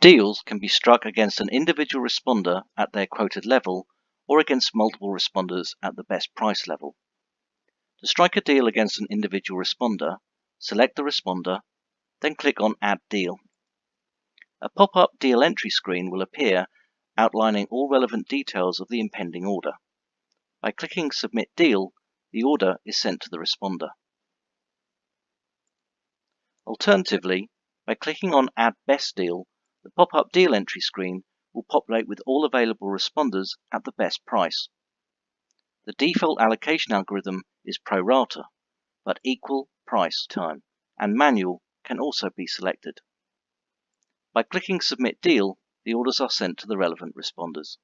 Deals can be struck against an individual responder at their quoted level or against multiple responders at the best price level. To strike a deal against an individual responder, select the responder, then click on Add Deal. A pop-up deal entry screen will appear outlining all relevant details of the impending order. By clicking Submit Deal, the order is sent to the responder. Alternatively, by clicking on Add Best Deal, the pop-up deal entry screen will populate with all available responders at the best price. The default allocation algorithm is pro rata, but equal price time, and manual can also be selected. By clicking Submit Deal, the orders are sent to the relevant responders.